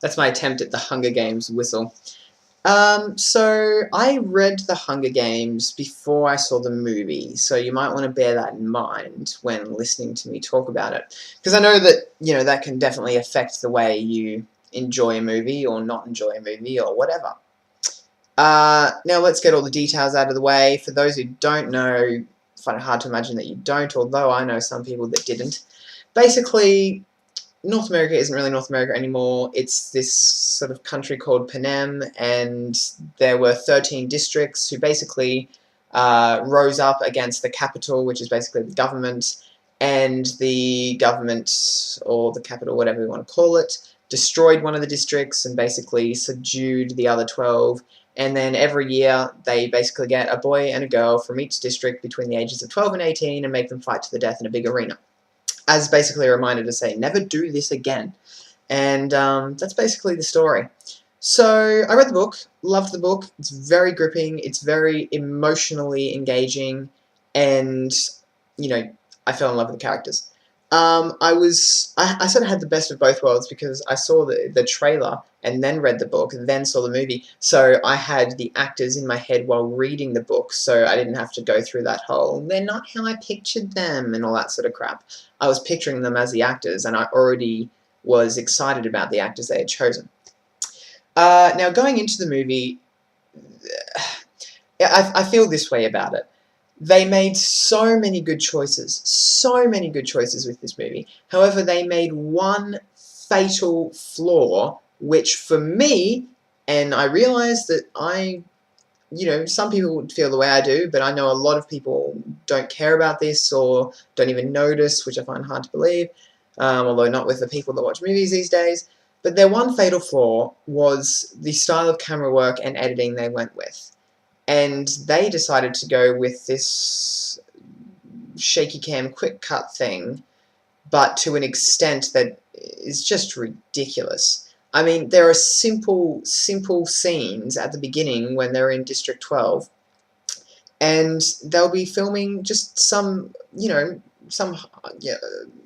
That's my attempt at the Hunger Games whistle. So I read The Hunger Games before I saw the movie, so you might want to bear that in mind when listening to me talk about it. Because I know that, that can definitely affect the way you enjoy a movie or not enjoy a movie or whatever. Now let's get all the details out of the way. For those who don't know, I find it hard to imagine that you don't, although I know some people that didn't. Basically, North America isn't really North America anymore. It's this sort of country called Panem, and there were 13 districts who basically rose up against the capital, which is basically the government, and the government, or the capital, whatever you want to call it, destroyed one of the districts and basically subdued the other 12. And then every year they basically get a boy and a girl from each district between the ages of 12 and 18 and make them fight to the death in a big arena, as basically a reminder to say, never do this again. And that's basically the story. So I read the book, loved the book. It's very gripping, it's very emotionally engaging, and, I fell in love with the characters. I sort of had the best of both worlds because I saw the trailer and then read the book and then saw the movie. So I had the actors in my head while reading the book, so I didn't have to go through that whole, they're not how I pictured them and all that sort of crap. I was picturing them as the actors, and I already was excited about the actors they had chosen. Now, going into the movie, I feel this way about it. They made so many good choices with this movie. However, they made one fatal flaw, which for me, and I realise that some people would feel the way I do, but I know a lot of people don't care about this or don't even notice, which I find hard to believe, although not with the people that watch movies these days. But their one fatal flaw was the style of camera work and editing they went with. And they decided to go with this shaky cam quick cut thing, but to an extent that is just ridiculous. I mean, there are simple scenes at the beginning when they're in District 12, and they'll be filming just some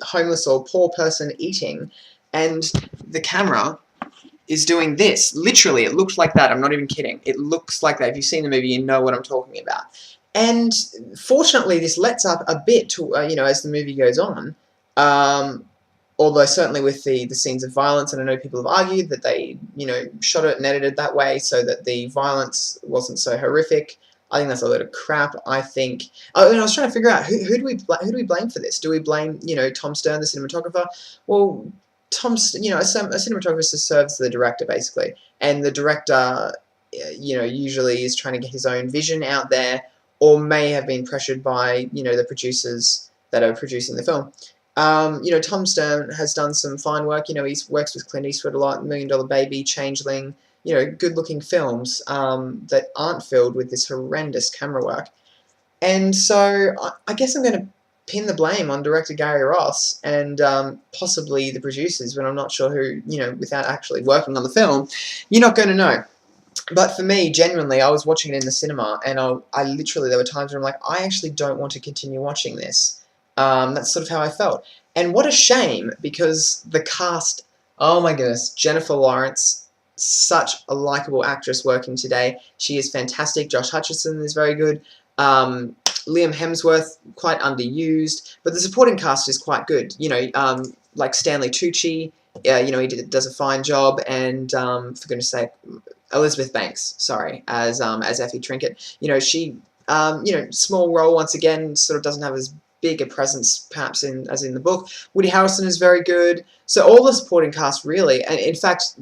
homeless or poor person eating, and the camera is doing this. Literally, it looks like that. I'm not even kidding. It looks like that. If you've seen the movie, you know what I'm talking about. And fortunately, this lets up a bit to, as the movie goes on. Although certainly with the scenes of violence, and I know people have argued that they, shot it and edited that way so that the violence wasn't so horrific. I think that's a load of crap. I think. Oh, and I was trying to figure out who do we blame for this? Do we blame Tom Stern, the cinematographer? Well, a cinematographer serves the director, basically, and the director, usually is trying to get his own vision out there, or may have been pressured by, the producers that are producing the film. Tom Stern has done some fine work. He works with Clint Eastwood a lot, $1 Million Baby, Changeling, good-looking films that aren't filled with this horrendous camera work. And so I guess I'm going to pin the blame on director Gary Ross and possibly the producers, but I'm not sure who, without actually working on the film, you're not going to know. But for me, genuinely, I was watching it in the cinema, and I literally, there were times where I'm like, I actually don't want to continue watching this. That's sort of how I felt. And what a shame, because the cast, oh my goodness, Jennifer Lawrence, such a likable actress working today. She is fantastic. Josh Hutcherson is very good. Liam Hemsworth, quite underused, but the supporting cast is quite good. Like Stanley Tucci, he does a fine job, and for goodness sake, Elizabeth Banks, as Effie Trinket. She, small role once again, sort of doesn't have as big a presence perhaps as in the book. Woody Harrelson is very good. So all the supporting cast really, and in fact,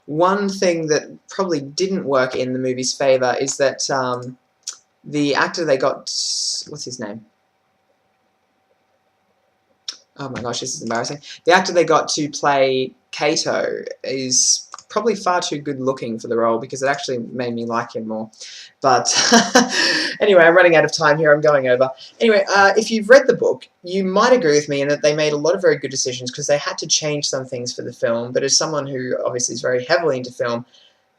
one thing that probably didn't work in the movie's favour is that the actor they got, what's his name? Oh my gosh, this is embarrassing. The actor they got to play Kato is probably far too good looking for the role, because it actually made me like him more. But anyway, I'm running out of time here, I'm going over. Anyway, if you've read the book, you might agree with me in that they made a lot of very good decisions because they had to change some things for the film, but as someone who obviously is very heavily into film,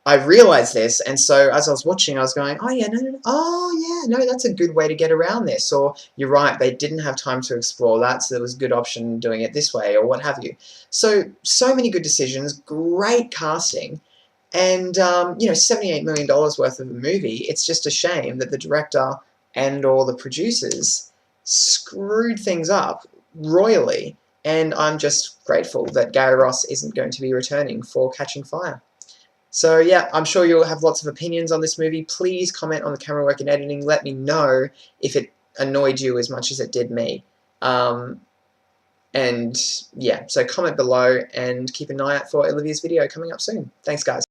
I realized this, and so as I was watching, I was going, oh yeah, no, that's a good way to get around this. Or you're right, they didn't have time to explore that, so there was a good option doing it this way, or what have you. So many good decisions, great casting, and $78 million worth of a movie. It's just a shame that the director and or the producers screwed things up royally. And I'm just grateful that Gary Ross isn't going to be returning for Catching Fire. So yeah, I'm sure you'll have lots of opinions on this movie. Please comment on the camera work and editing. Let me know if it annoyed you as much as it did me. And yeah, so comment below and keep an eye out for Olivia's video coming up soon. Thanks, guys.